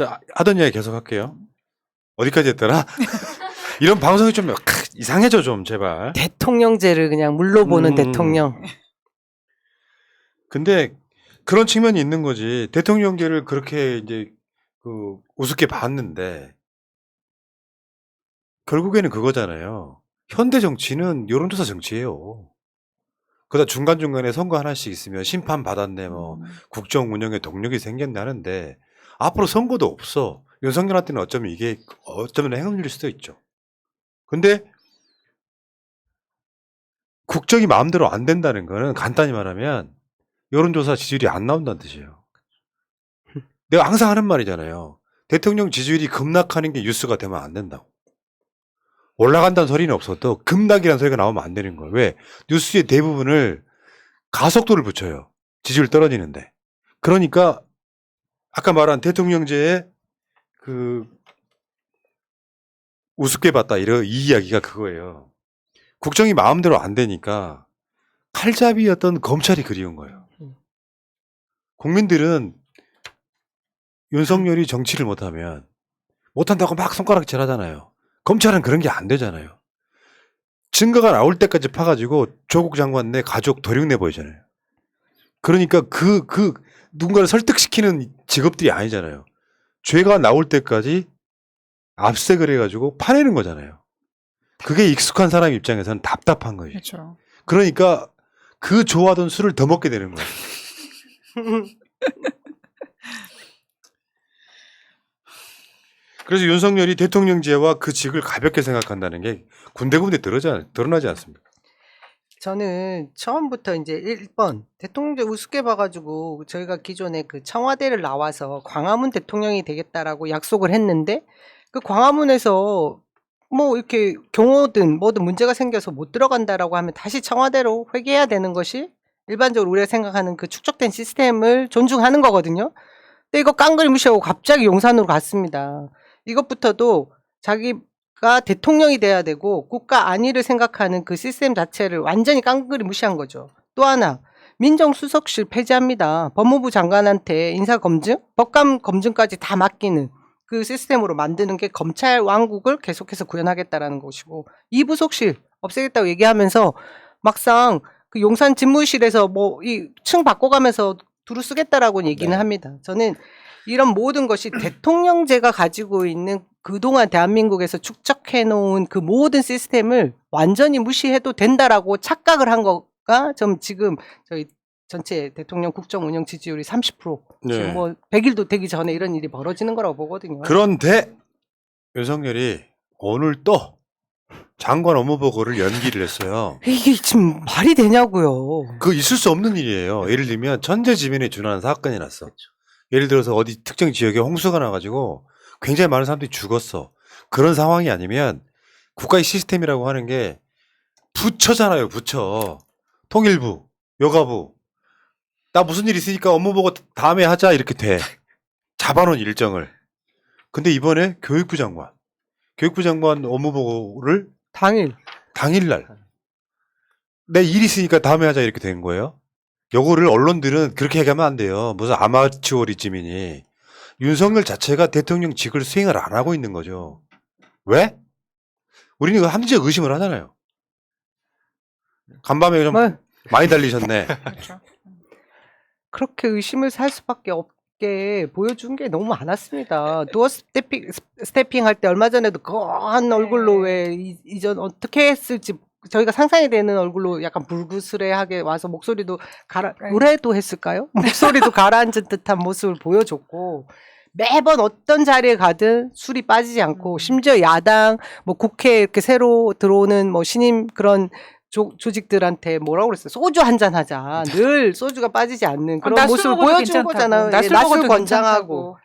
자, 하던 이야기 계속 할게요. 어디까지 했더라? 이런 방송이 좀 이상해져 좀 제발. 대통령제를 그냥 물러보는 대통령. 근데 그런 측면이 있는 거지. 대통령제를 그렇게 이제 그 우습게 봤는데 결국에는 그거잖아요. 현대 정치는 여론조사 정치예요. 그러다 중간중간에 선거 하나씩 있으면 심판 받았네, 뭐 국정 운영에 동력이 생겼네 하는데 앞으로 선거도 없어. 윤석열한테는 어쩌면 이게 어쩌면 행운일 수도 있죠. 근데 국정이 마음대로 안 된다는 거는 간단히 말하면 여론조사 지지율이 안 나온다는 뜻이에요. 내가 항상 하는 말이잖아요. 대통령 지지율이 급락하는 게 뉴스가 되면 안 된다고. 올라간다는 소리는 없어도 급락이라는 소리가 나오면 안 되는 거예요. 왜? 뉴스의 대부분을 가속도를 붙여요. 지지율 떨어지는데. 그러니까 아까 말한 대통령제의 그 우습게 봤다 이 이야기가 그거예요. 국정이 마음대로 안 되니까 칼잡이였던 검찰이 그리운 거예요. 국민들은 윤석열이 정치를 못한다고 막 손가락질하잖아요. 검찰은 그런 게 안 되잖아요. 증거가 나올 때까지 파가지고 조국 장관 내 가족 도륙내 보이잖아요. 그러니까 누군가를 설득시키는 직업들이 아니잖아요. 죄가 나올 때까지 압색을 해가지고 파내는 거잖아요. 그게 익숙한 사람 입장에서는 답답한 거예요. 그렇죠. 그러니까 그 좋아하던 술을 더 먹게 되는 거예요. 그래서 윤석열이 대통령제와 그 직을 가볍게 생각한다는 게 군데군데 드러나지 않습니까? 저는 처음부터 이제 1번 대통령제 우습게 봐가지고 저희가 기존에 그 청와대를 나와서 광화문 대통령이 되겠다라고 약속을 했는데 그 광화문에서 뭐 이렇게 경호든 뭐든 문제가 생겨서 못 들어간다라고 하면 다시 청와대로 회귀해야 되는 것이 일반적으로 우리가 생각하는 그 축적된 시스템을 존중하는 거거든요. 근데 이거 깡그리 무시하고 갑자기 용산으로 갔습니다. 이것부터도 자기가 대통령이 돼야 되고 국가 안위를 생각하는 그 시스템 자체를 완전히 깡그리 무시한 거죠. 또 하나 민정수석실 폐지합니다. 법무부 장관한테 인사검증, 법감검증까지 다 맡기는 그 시스템으로 만드는 게 검찰 왕국을 계속해서 구현하겠다라는 것이고, 이 부속실 없애겠다고 얘기하면서 막상 그 용산 집무실에서 뭐 이 층 바꿔가면서 두루 쓰겠다라고 얘기는 합니다. 저는 이런 모든 것이 대통령제가 가지고 있는 그동안 대한민국에서 축적해 놓은 그 모든 시스템을 완전히 무시해도 된다라고 착각을 한 거가 좀 지금 저희 전체 대통령 국정 운영 지지율이 30% 지금 뭐 100일도 되기 전에 이런 일이 벌어지는 거라고 보거든요. 그런데 윤석열이 오늘 또 장관 업무 보고를 연기를 했어요. 이게 지금 말이 되냐고요. 그 있을 수 없는 일이에요. 예를 들면 천재지변에 준하는 사건이 났어. 예를 들어서 어디 특정 지역에 홍수가 나가지고 굉장히 많은 사람들이 죽었어. 그런 상황이 아니면 국가의 시스템이라고 하는 게 부처잖아요. 부처. 통일부, 여가부. 나 무슨 일 있으니까 업무 보고 다음에 하자 이렇게 돼. 잡아놓은 일정을. 근데 이번에 교육부 장관 업무 보고를 당일날 내 일 있으니까 다음에 하자 이렇게 된 거예요. 요거를 언론들은 그렇게 얘기하면 안 돼요. 무슨 아마추어리즘이니. 윤석열 자체가 대통령직을 수행을 안 하고 있는 거죠. 왜? 우리는 그 합리적 의심을 하잖아요. 간밤에 좀 많이 달리셨네. 그렇죠. 그렇게 의심을 살 수밖에 없게 보여준 게 너무 많았습니다. 도어 스태핑 할 때 얼마 전에도 거한 얼굴로 왜 이전 어떻게 했을지 저희가 상상이 되는 얼굴로 약간 불그스레하게 와서 목소리도 노래도 했을까요? 목소리도 가라앉은 듯한 모습을 보여줬고, 매번 어떤 자리에 가든 술이 빠지지 않고, 심지어 야당 뭐 국회에 이렇게 새로 들어오는 뭐 신임 그런 조직들한테 뭐라고 그랬어요? 소주 한잔 하자. 늘 소주가 빠지지 않는 그런 모습을 보여준 거잖아요. 낮술 권장하고.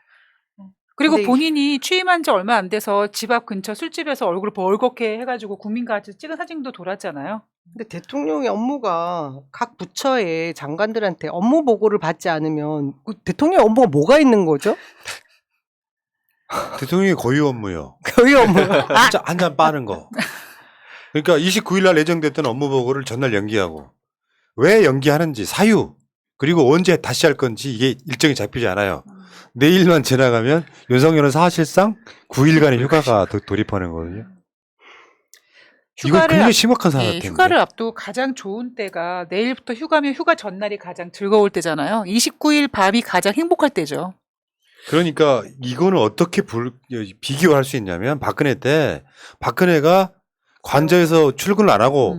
그리고 본인이 취임한 지 얼마 안 돼서 집 앞 근처 술집에서 얼굴을 벌겋게 해가지고 국민과 같이 찍은 사진도 돌았잖아요. 근데 대통령의 업무가 각 부처의 장관들한테 업무 보고를 받지 않으면 그 대통령의 업무가 뭐가 있는 거죠? 대통령의 고유 업무요. 고유 업무. 한 잔 빠는 거. 그러니까 29일 날 예정됐던 업무 보고를 전날 연기하고, 왜 연기하는지 사유, 그리고 언제 다시 할 건지 이게 일정이 잡히지 않아요. 내일만 지나가면 윤석열은 사실상 9일간의 휴가가 돌입하는 거거든요. 이거 굉장히 심각한 사안 같은데. 휴가를 앞두고 가장 좋은 때가 내일부터 휴가면 휴가 전날이 가장 즐거울 때잖아요. 29일 밤이 가장 행복할 때죠. 그러니까 이거는 어떻게 비교할 수 있냐면 박근혜 때 박근혜가 관저에서 출근을 안 하고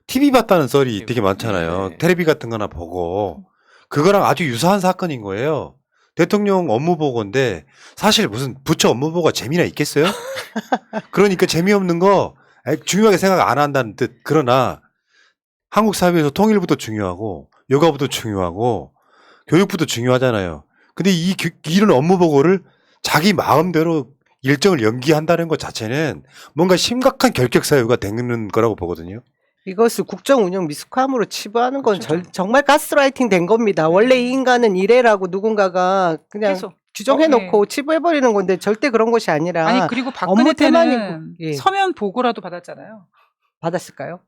TV 봤다는 썰이 되게 많잖아요. 네. 텔레비 같은 거나 보고. 그거랑 아주 유사한 사건인 거예요. 대통령 업무 보고인데 사실 무슨 부처 업무 보고가 재미나 있겠어요? 그러니까 재미없는 거 중요하게 생각 안 한다는 뜻. 그러나 한국 사회에서 통일부도 중요하고 여가부도 중요하고 교육부도 중요하잖아요. 근데 이런 업무 보고를 자기 마음대로 일정을 연기한다는 것 자체는 뭔가 심각한 결격 사유가 되는 거라고 보거든요. 이것을 국정 운영 미숙함으로 치부하는 건 그렇죠. 정말 가스라이팅 된 겁니다. 원래 이 인간은 이래라고 누군가가 그냥 계속. 규정해놓고 치부해버리는 건데 절대 그런 것이 아니라 아니 그리고 박근혜 업무 때는 태만이고, 예. 서면 보고라도 받았잖아요. 받았을까요?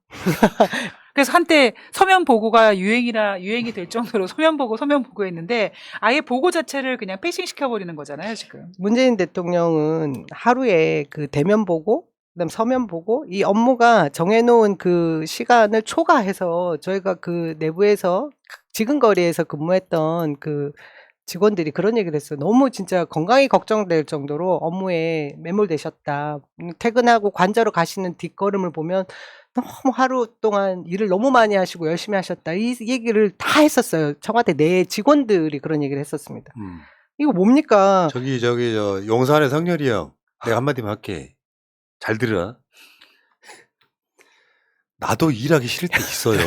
그래서 한때 서면 보고가 유행이 될 정도로 서면 보고 했는데 아예 보고 자체를 그냥 패싱 시켜버리는 거잖아요 지금. 문재인 대통령은 하루에 그 대면 보고 그다음 서면 보고 이 업무가 정해놓은 그 시간을 초과해서 저희가 그 내부에서 지근거리에서 근무했던 그 직원들이 그런 얘기를 했어요. 너무 진짜 건강이 걱정될 정도로 업무에 매몰되셨다. 퇴근하고 관저로 가시는 뒷걸음을 보면 너무 하루 동안 일을 너무 많이 하시고 열심히 하셨다. 이 얘기를 다 했었어요. 청와대 내 직원들이 그런 얘기를 했었습니다. 이거 뭡니까? 저 용산의 성렬이 형, 내가 한마디만 할게. 잘 들으라. 나도 일하기 싫을 때 있어요.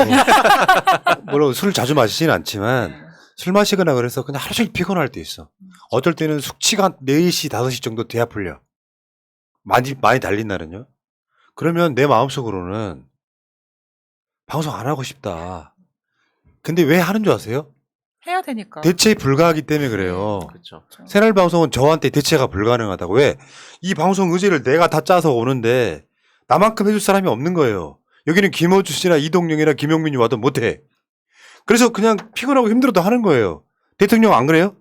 물론 술을 자주 마시진 않지만 술 마시거나 그래서 그냥 하루 종일 피곤할 때 있어. 어떨 때는 숙취가 한 4시, 5시 정도 돼야 풀려. 많이 달린 날은요. 그러면 내 마음속으로는 방송 안 하고 싶다. 근데 왜 하는 줄 아세요? 해야 되니까. 대체 불가하기 때문에 그래요. 그렇죠. 새날 방송은 저한테 대체가 불가능하다고. 왜? 이 방송 의제를 내가 다 짜서 오는데 나만큼 해줄 사람이 없는 거예요. 여기는 김어준 씨나 이동영이나 김용민이 와도 못해. 그래서 그냥 피곤하고 힘들어도 하는 거예요. 대통령 안 그래요?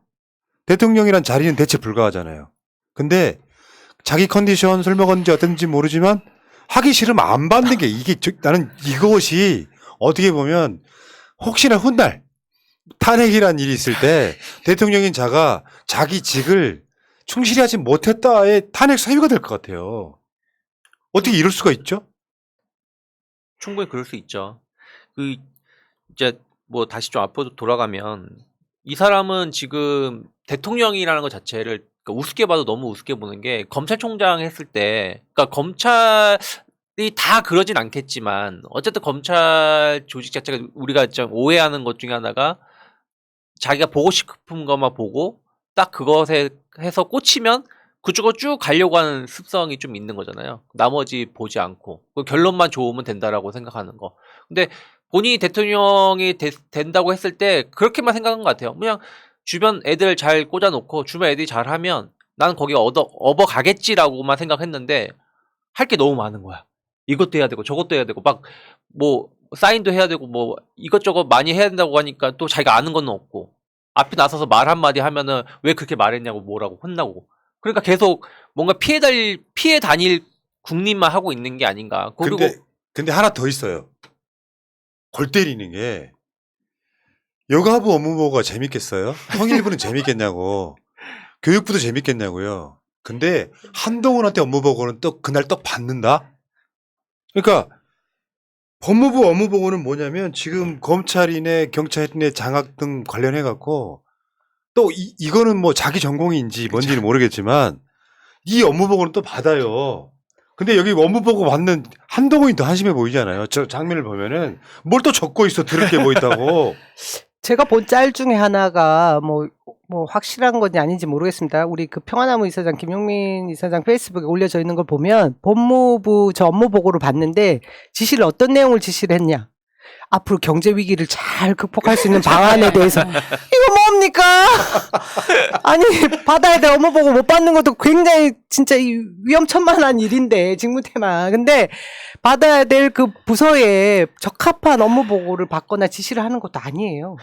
대통령이란 자리는 대체 불가하잖아요. 근데 자기 컨디션 술 먹었는지 어떤지 모르지만 하기 싫으면 안 받는 게 나는 이것이 어떻게 보면 혹시나 훗날 탄핵이란 일이 있을 때 대통령인 자가 자기 직을 충실히 하지 못했다의 탄핵 사유가 될 것 같아요. 어떻게 이럴 수가 있죠? 충분히 그럴 수 있죠. 이제 뭐 다시 좀 앞으로 돌아가면 이 사람은 지금 대통령이라는 것 자체를 그러니까 우습게 봐도 너무 우습게 보는 게 검찰총장 했을 때 그러니까 검찰이 다 그러진 않겠지만 어쨌든 검찰 조직 자체가 우리가 좀 오해하는 것 중에 하나가 자기가 보고 싶은 것만 보고 딱 그것에 해서 꽂히면 그쪽으로 쭉 가려고 하는 습성이 좀 있는 거잖아요. 나머지 보지 않고 그 결론만 좋으면 된다라고 생각하는 거. 근데 본인이 대통령이 된다고 했을 때 그렇게만 생각한 것 같아요. 그냥 주변 애들 잘 꽂아놓고 주변 애들이 잘하면 나는 거기 업어가겠지라고만 생각했는데 할 게 너무 많은 거야. 이것도 해야 되고 저것도 해야 되고 막 뭐 사인도 해야 되고 뭐 이것저것 많이 해야 된다고 하니까 또 자기가 아는 건 없고 앞에 나서서 말 한마디 하면은 왜 그렇게 말했냐고 뭐라고 혼나고 그러니까 계속 뭔가 피해 다닐 국립만 하고 있는 게 아닌가. 그리고 근데 하나 더 있어요. 골 때리는 게 여가부 업무보고가 재밌겠어요? 통일부는 재밌겠냐고. 교육부도 재밌겠냐고요. 근데 한동훈한테 업무보고는 또 그날 또 받는다? 그러니까 법무부 업무보고는 뭐냐면 지금 검찰이네 경찰이네 장악 등 관련해갖고 또 이거는 뭐 자기 전공인지 뭔지는 모르겠지만 이 업무보고는 또 받아요. 근데 여기 업무보고 받는 한동훈이 더 한심해 보이잖아요. 저 장면을 보면은 뭘 또 적고 있어. 들을 게 뭐 있다고. 제가 본 짤 중에 하나가 뭐 확실한 건지 아닌지 모르겠습니다. 우리 그 평화나무 이사장 김용민 이사장 페이스북에 올려져 있는 걸 보면 법무부 저 업무 보고를 봤는데 지시를 어떤 내용을 지시를 했냐. 앞으로 경제 위기를 잘 극복할 수 있는 방안에 대해서 이거 뭡니까? 아니 받아야 될 업무 보고 못 받는 것도 굉장히 진짜 위험천만한 일인데 직무태만. 근데 받아야 될 그 부서에 적합한 업무 보고를 받거나 지시를 하는 것도 아니에요.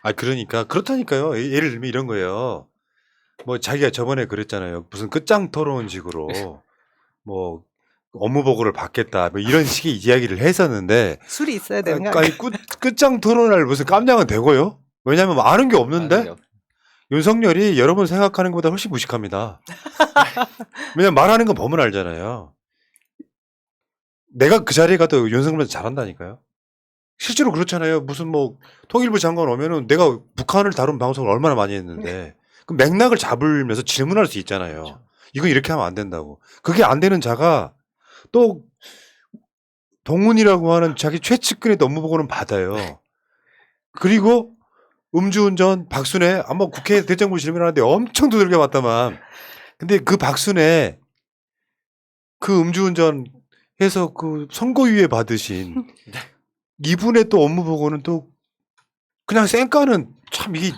아 그러니까 그렇다니까요. 예를 들면 이런 거예요. 뭐 자기가 저번에 그랬잖아요. 무슨 끝장 토론식으로 뭐 업무 보고를 받겠다 뭐 이런 식의 이야기를 했었는데 술이 있어야 되는 거 아니 아니에요? 끝장 토론할 무슨 깜냥은 되고요. 왜냐하면 뭐 아는 게 없는데 윤석열이 여러분 생각하는 것보다 훨씬 무식합니다. 왜냐면 말하는 건 범을 알잖아요. 내가 그 자리에 가도 윤석열보다 잘한다니까요. 실제로 그렇잖아요. 무슨 뭐 통일부 장관 오면은 내가 북한을 다룬 방송을 얼마나 많이 했는데 그 맥락을 잡으면서 질문할 수 있잖아요. 그렇죠. 이건 이렇게 하면 안 된다고. 그게 안 되는 자가 또 동훈이라고 하는 자기 최측근의 업무 보고는 받아요. 그리고 음주운전 박순애 아마 국회 대정부 질문하는데 엄청 두들겨 맞다만. 근데 그 박순애 그 음주운전 해서 그 선고유예 받으신 이분의 또 업무 보고는 또 그냥 쌩까는 참 이게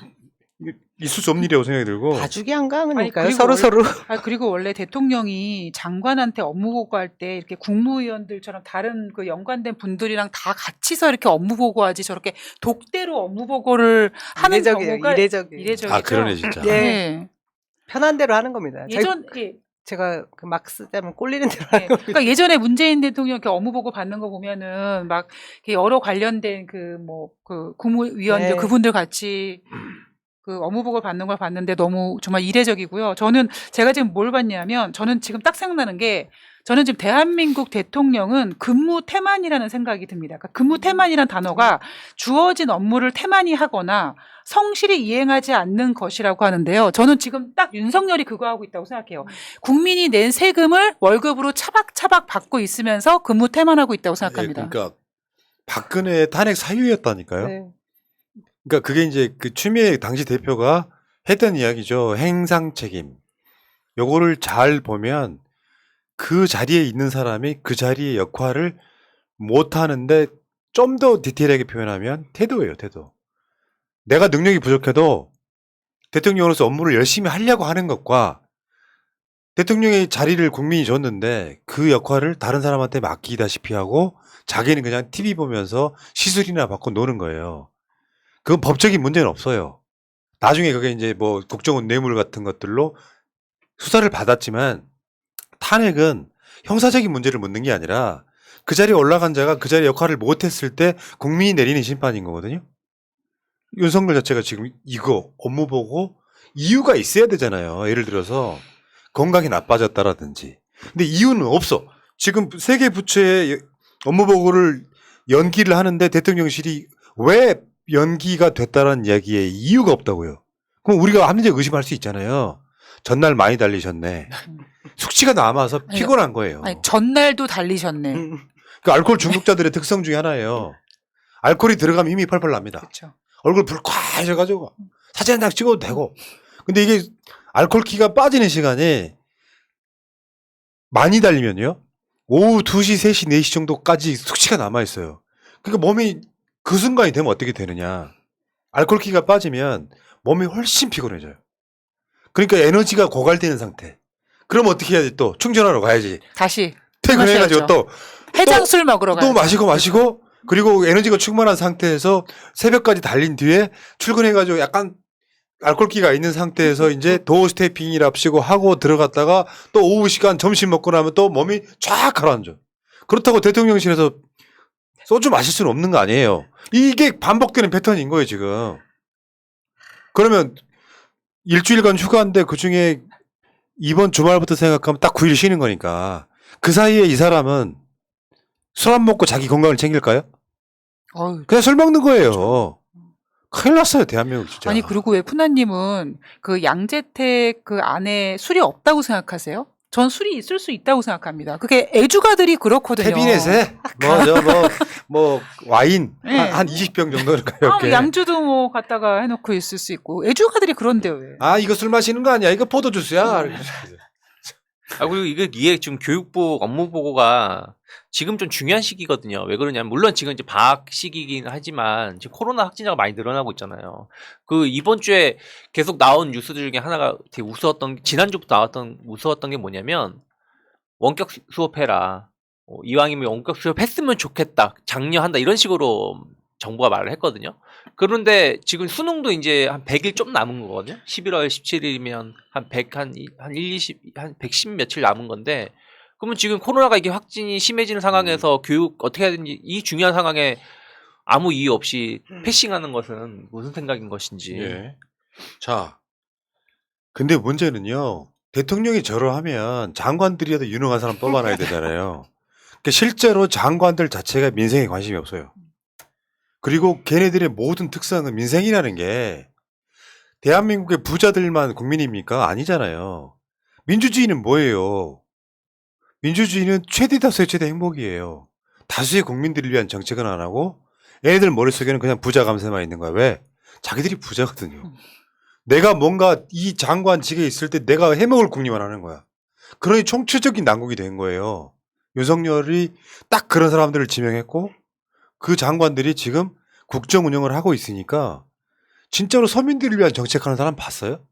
있을 수 없는 일이라고 생각이 들고. 봐주기 한가하니까요. 그리고 서로 원래- 서로. 그리고 원래 대통령이 장관한테 업무 보고할 때 이렇게 국무위원들처럼 다른 그 연관된 분들이랑 다 같이서 이렇게 업무 보고하지 저렇게 독대로 업무 보고를 하는 이례적이에요. 경우가 이례적이에요. 이례적이죠. 아 그러네 진짜. 예. 네. 편한 대로 하는 겁니다. 예전 예. 제가 그 막 쓰자면 꼴리는 대로 네. 하는 겁니다. 그러니까 예전에 문재인 대통령 이렇게 업무 보고 받는 거 보면은 막 이렇게 여러 관련된 그 뭐 그 국무위원들 네. 그분들 같이 그 업무 보고 받는 걸 봤는데 너무 정말 이례적이고요. 저는 제가 지금 뭘 봤냐면 저는 지금 딱 생각나는 게 저는 지금 대한민국 대통령은 근무 태만이라는 생각이 듭니다. 그러니까 근무 태만이라는 단어가 주어진 업무를 태만히 하거나 성실히 이행하지 않는 것이라고 하는데요. 저는 지금 딱 윤석열이 그거 하고 있다고 생각해요. 국민이 낸 세금을 월급으로 차박차박 받고 있으면서 근무 태만하고 있다고 생각합니다. 네, 그러니까 박근혜 탄핵 사유였다니까요. 네. 그러니까 그게 이제 그 추미애 당시 대표가 했던 이야기죠. 행상 책임. 요거를 잘 보면 그 자리에 있는 사람이 그 자리의 역할을 못 하는데 좀 더 디테일하게 표현하면 태도예요, 태도. 내가 능력이 부족해도 대통령으로서 업무를 열심히 하려고 하는 것과 대통령의 자리를 국민이 줬는데 그 역할을 다른 사람한테 맡기다시피 하고 자기는 그냥 TV 보면서 시술이나 받고 노는 거예요. 그건 법적인 문제는 없어요. 나중에 그게 이제 뭐 국정원 뇌물 같은 것들로 수사를 받았지만 탄핵은 형사적인 문제를 묻는 게 아니라 그 자리에 올라간 자가 그 자리 역할을 못했을 때 국민이 내리는 심판인 거거든요. 윤석열 자체가 지금 이거 업무 보고 이유가 있어야 되잖아요. 예를 들어서 건강이 나빠졌다라든지. 근데 이유는 없어. 지금 세 개 부처의 업무 보고를 연기를 하는데 대통령실이 왜 연기가 됐다는 이야기에 이유가 없다고요. 그럼 우리가 합리적 의심할 수 있잖아요. 전날 많이 달리셨네. 숙취가 남아서 피곤한 거예요. 아니, 전날도 달리셨네. 그 알코올 중독자들의 특성 중에 하나예요. 알코올이 들어가면 힘이 펄펄 납니다. 그렇죠. 얼굴 불쾌해져가지고 사진 한 장 찍어도 되고. 근데 이게 알코올기가 빠지는 시간이 많이 달리면요. 오후 2시, 3시, 4시 정도까지 숙취가 남아있어요. 그러니까 몸이 그 순간이 되면 어떻게 되느냐. 알코올기가 빠지면 몸이 훨씬 피곤해져요. 그러니까 에너지가 고갈되는 상태. 그럼 어떻게 해야지 또? 충전하러 가야지. 다시 퇴근해가지고 마셔야죠. 또 해장술 먹으러 가요. 또 마시고 그리고 에너지가 충만한 상태에서 새벽까지 달린 뒤에 출근해가지고 약간 알코올기가 있는 상태에서 이제 도어 스태핑이랍시고 하고 들어갔다가 또 오후 시간 점심 먹고 나면 또 몸이 쫙 가라앉아. 그렇다고 대통령실에서 소주 마실 수는 없는 거 아니에요. 이게 반복되는 패턴인 거예요 지금. 그러면 일주일간 휴가인데 그중에 이번 주말부터 생각하면 딱 9일 쉬는 거니까 그 사이에 이 사람은 술 안 먹고 자기 건강을 챙길까요? 어휴, 그냥 술 먹는 거예요. 큰일 났어요 대한민국 진짜. 아니 그리고 왜 푸나님은 그 양재택 그 안에 술이 없다고 생각하세요? 전 술이 있을 수 있다고 생각합니다. 그게 애주가들이 그렇거든요. 캐비넷에 뭐 와인 네. 한 20병 정도는 뭐 가볍게. 양주도 뭐 갖다가 해놓고 있을 수 있고 애주가들이 그런데요 왜? 아 이거 술 마시는 거 아니야? 이거 포도 주스야. 그리고 이게 지금 교육부 업무 보고가 지금 좀 중요한 시기거든요. 왜 그러냐면 물론 지금 이제 방학 시기이긴 하지만 지금 코로나 확진자가 많이 늘어나고 있잖아요. 그 이번 주에 계속 나온 뉴스들 중에 하나가 되게 우스웠던 지난주부터 나왔던 우스웠던 게 뭐냐면 원격 수업해라. 이왕이면 원격 수업했으면 좋겠다. 장려한다. 이런 식으로 정부가 말을 했거든요. 그런데 지금 수능도 이제 한 100일 좀 남은 거거든요. 11월 17일이면 한 100, 한 110 며칠 남은 건데, 그러면 지금 코로나가 이게 확진이 심해지는 상황에서 교육 어떻게 해야 되는지 이 중요한 상황에 아무 이유 없이 패싱하는 것은 무슨 생각인 것인지. 예. 자, 근데 문제는요. 대통령이 저러하면 장관들이라도 유능한 사람 뽑아놔야 되잖아요. 그러니까 실제로 장관들 자체가 민생에 관심이 없어요. 그리고 걔네들의 모든 특성은 민생이라는 게 대한민국의 부자들만 국민입니까? 아니잖아요. 민주주의는 뭐예요? 민주주의는 최대 다수의 최대 행복이에요. 다수의 국민들을 위한 정책은 안 하고 얘네들 머릿속에는 그냥 부자 감세만 있는 거야. 왜? 자기들이 부자거든요. 내가 뭔가 이 장관직에 있을 때 내가 해먹을 궁리만 하는 거야. 그러니 총체적인 난국이 된 거예요. 윤석열이 딱 그런 사람들을 지명했고 그 장관들이 지금 국정 운영을 하고 있으니까 진짜로 서민들을 위한 정책하는 사람 봤어요?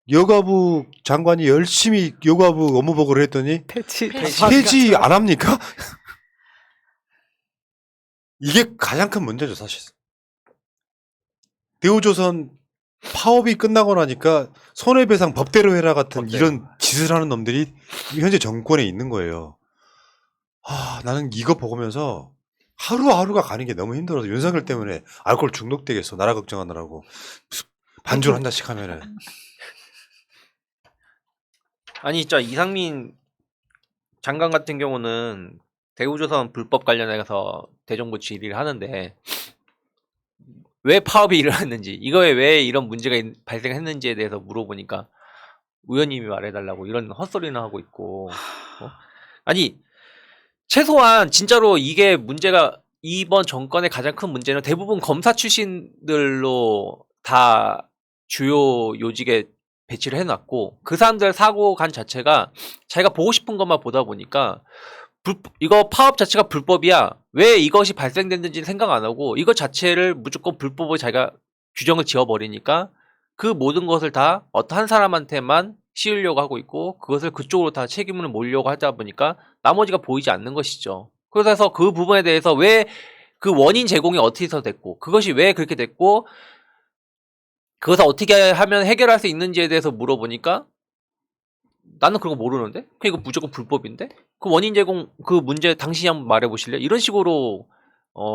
여가부 장관이 열심히 여가부 업무보고를 했더니 폐지 안 합니까? 이게 가장 큰 문제죠, 사실. 대우조선 파업이 끝나고 나니까 손해배상 법대로 해라 같은 이런 짓을 하는 놈들이 현재 정권에 있는 거예요. 나는 이거 보면서 하루하루가 가는 게 너무 힘들어서 윤석열 때문에 알코올 중독되겠어. 나라 걱정하느라고. 반주를 한 잔씩 하면은. 아니 진짜 이상민 장관 같은 경우는 대우조선 불법 관련해서 대정부 질의를 하는데 왜 파업이 일어났는지, 이거에 왜 이런 문제가 발생했는지에 대해서 물어보니까 의원님이 말해달라고 이런 헛소리는 하고 있고, 아니 최소한 진짜로 이게 문제가, 이번 정권의 가장 큰 문제는 대부분 검사 출신들로 다 주요 요직에 배치를 해놨고, 그 사람들 사고관 자체가 자기가 보고 싶은 것만 보다 보니까 이거 파업 자체가 불법이야, 왜 이것이 발생됐는지 생각 안 하고 이것 자체를 무조건 불법으로 자기가 규정을 지어버리니까 그 모든 것을 다 어떤 한 사람한테만 씌우려고 하고 있고 그것을 그쪽으로 다 책임을 몰려고 하다 보니까 나머지가 보이지 않는 것이죠. 그래서 그 부분에 대해서 왜 그 원인 제공이 어떻게 해서 됐고 그것이 왜 그렇게 됐고 그것을 어떻게 하면 해결할 수 있는지에 대해서 물어보니까 나는 그런 거 모르는데? 그냥 이거 무조건 불법인데? 그 원인 제공 그 문제 당신이 한번 말해보실래? 이런 식으로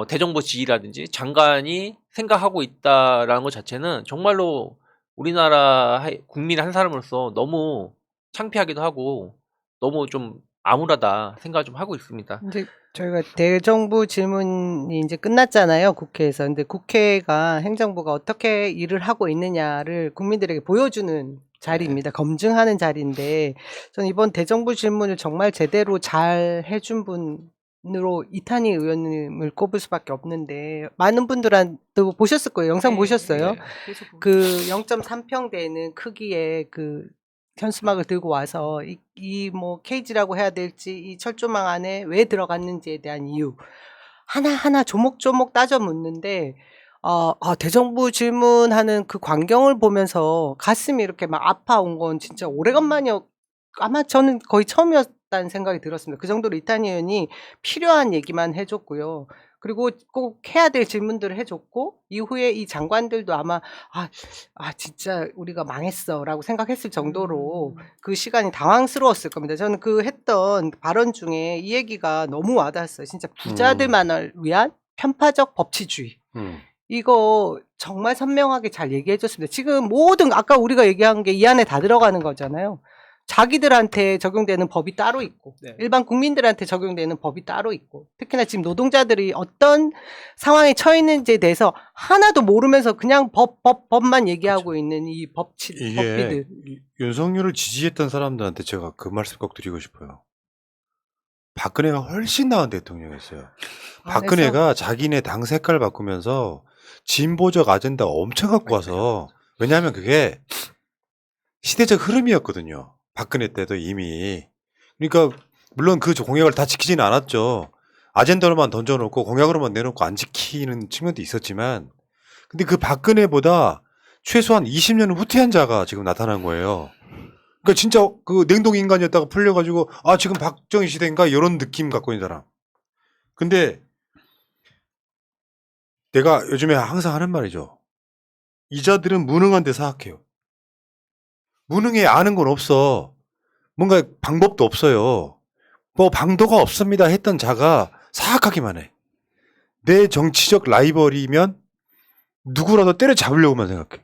대정부 지휘라든지 장관이 생각하고 있다라는 것 자체는 정말로 우리나라 국민 한 사람으로서 너무 창피하기도 하고 너무 좀 암울하다 생각을 좀 하고 있습니다. 이제 저희가 대정부 질문이 이제 끝났잖아요, 국회에서. 근데 국회가 행정부가 어떻게 일을 하고 있느냐를 국민들에게 보여주는 자리입니다. 검증하는 자리인데 저는 이번 대정부 질문을 정말 제대로 잘 해준 분으로 이탄희 의원님을 꼽을 수밖에 없는데 많은 분들한테 보셨을 거예요. 영상 보셨어요? 네. 그 0.3평 되는 크기의 그 현수막을 들고 와서 이 뭐 케이지라고 해야 될지 이 철조망 안에 왜 들어갔는지에 대한 이유 하나하나 조목조목 따져 묻는데 대정부 질문하는 그 광경을 보면서 가슴이 이렇게 막 아파온 건 진짜 오래간만이었, 아마 저는 거의 처음이었다는 생각이 들었습니다. 그 정도로 이탄희 의원이 필요한 얘기만 해줬고요. 그리고 꼭 해야 될 질문들을 해줬고 이후에 이 장관들도 아마 진짜 우리가 망했어라고 생각했을 정도로 그 시간이 당황스러웠을 겁니다. 저는 그 했던 발언 중에 이 얘기가 너무 와닿았어요. 진짜 부자들만을 위한 편파적 법치주의. 이거 정말 선명하게 잘 얘기해 줬습니다. 지금 모든 아까 우리가 얘기한 게 이 안에 다 들어가는 거잖아요. 자기들한테 적용되는 법이 따로 있고 일반 국민들한테 적용되는 법이 따로 있고 특히나 지금 노동자들이 어떤 상황에 처했는지에 대해서 하나도 모르면서 그냥 법만 얘기하고 있는 이 법비들. 윤석열을 지지했던 사람들한테 제가 그 말씀 꼭 드리고 싶어요. 박근혜가 훨씬 나은 대통령이었어요. 박근혜가 자기네 당 색깔 바꾸면서 진보적 아젠다 엄청 갖고 와서, 왜냐하면 그게 시대적 흐름이었거든요. 박근혜 때도 이미. 그러니까 물론 그 공약을 다 지키지는 않았죠. 아젠다로만 던져놓고 공약으로만 내놓고 안 지키는 측면도 있었지만, 근데 그 박근혜보다 최소한 20년 후퇴한 자가 지금 나타난 거예요. 그러니까 진짜 그 냉동 인간이었다가 풀려가지고 지금 박정희 시대인가 이런 느낌 갖고 있는 사람. 근데 내가 요즘에 항상 하는 말이죠. 이자들은 무능한데 사악해요. 무능해 아는 건 없어. 뭔가 방법도 없어요. 뭐 방도가 없습니다 했던 자가 사악하기만 해. 내 정치적 라이벌이면 누구라도 때려잡으려고만 생각해.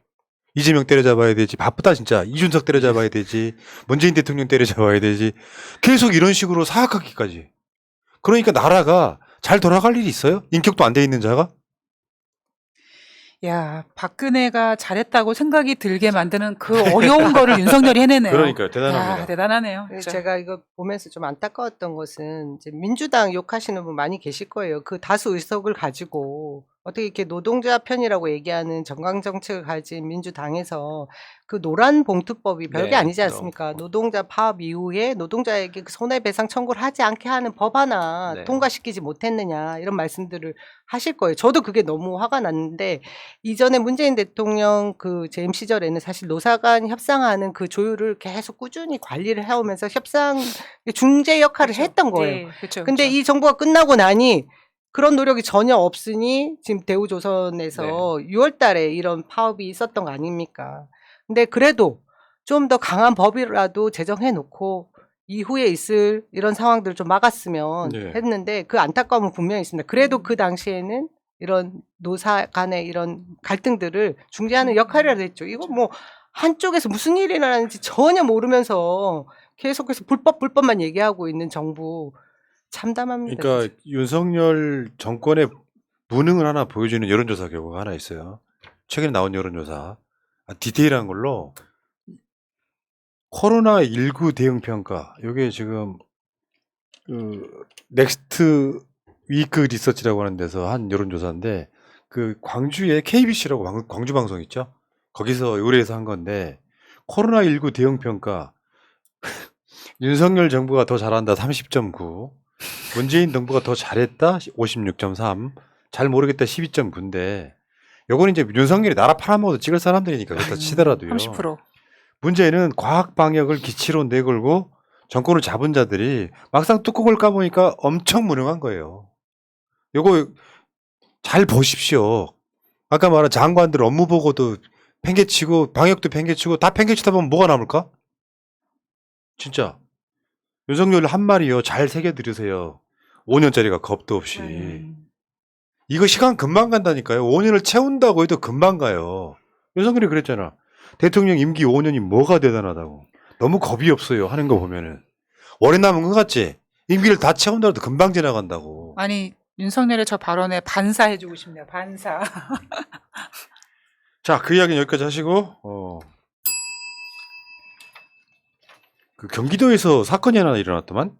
이재명 때려잡아야 되지. 바쁘다 진짜. 이준석 때려잡아야 되지. 문재인 대통령 때려잡아야 되지. 계속 이런 식으로 사악하기까지. 그러니까 나라가 잘 돌아갈 일이 있어요? 인격도 안 돼 있는 자가? 야, 박근혜가 잘했다고 생각이 들게 만드는 그 어려운 거를 윤석열이 해내네요. 그러니까요. 대단합니다. 야, 대단하네요. 그래서 진짜. 제가 이거 보면서 좀 안타까웠던 것은 이제 민주당 욕하시는 분 많이 계실 거예요. 그 다수 의석을 가지고 어떻게 이렇게 노동자 편이라고 얘기하는 정강 정책을 가진 민주당에서 그 노란 봉투법이 별게 네, 아니지 않습니까? 노동자 파업 이후에 노동자에게 그 손해배상 청구를 하지 않게 하는 법 하나 네. 통과시키지 못했느냐 이런 말씀들을 하실 거예요. 저도 그게 너무 화가 났는데 이전에 문재인 대통령 그 재임 시절에는 사실 노사 간 협상하는 그 조율을 계속 꾸준히 관리를 해오면서 협상 중재 역할을 그렇죠. 했던 거예요. 네, 그렇죠. 근데 그렇죠. 이 정부가 끝나고 나니 그런 노력이 전혀 없으니 지금 대우조선에서 6월 달에 이런 파업이 있었던 거 아닙니까? 근데 그래도 좀 더 강한 법이라도 제정해 놓고 이후에 있을 이런 상황들을 좀 막았으면 네. 했는데 그 안타까움은 분명히 있습니다. 그래도 그 당시에는 이런 노사 간의 이런 갈등들을 중재하는 역할이라도 했죠. 이거 뭐 한쪽에서 무슨 일이 일어나는지 전혀 모르면서 계속해서 불법만 얘기하고 있는 정부 참담합니다. 그러니까 진짜. 윤석열 정권의 무능을 하나 보여주는 여론조사 결과가 하나 있어요. 최근에 나온 여론조사. 디테일한 걸로 코로나19 대응 평가. 이게 지금 그 넥스트 위크 리서치라고 하는 데서 한 여론조사인데 그 광주에 KBC라고 광주 방송 있죠? 거기서 의뢰해서 한 건데 코로나19 대응 평가 윤석열 정부가 더 잘한다 30.9 문재인 정부가 더 잘했다 56.3 잘 모르겠다 12.9인데 요거는 이제 윤석열이 나라 팔아먹어도 찍을 사람들이니까 그렇다 치더라도요. 30%. 문제는 과학 방역을 기치로 내걸고 정권을 잡은 자들이 막상 뚜껑을 까보니까 엄청 무능한 거예요. 요거 잘 보십시오. 아까 말한 장관들 업무 보고도 팽개치고 방역도 팽개치고 다 팽개치다 보면 뭐가 남을까? 진짜 윤석열 한 말이요. 잘 새겨 들으세요. 5년짜리가 겁도 없이. 이거 시간 금방 간다니까요. 5년을 채운다고 해도 금방 가요. 윤석열이 그랬잖아. 대통령 임기 5년이 뭐가 대단하다고. 너무 겁이 없어요. 하는 거 보면은. 오래 남은 것 같지? 임기를 다 채운다고 해도 금방 지나간다고. 아니, 윤석열의 저 발언에 반사해주고 싶네요. 반사. 자, 그 이야기는 여기까지 하시고, 그 경기도에서 사건이 하나 일어났더만?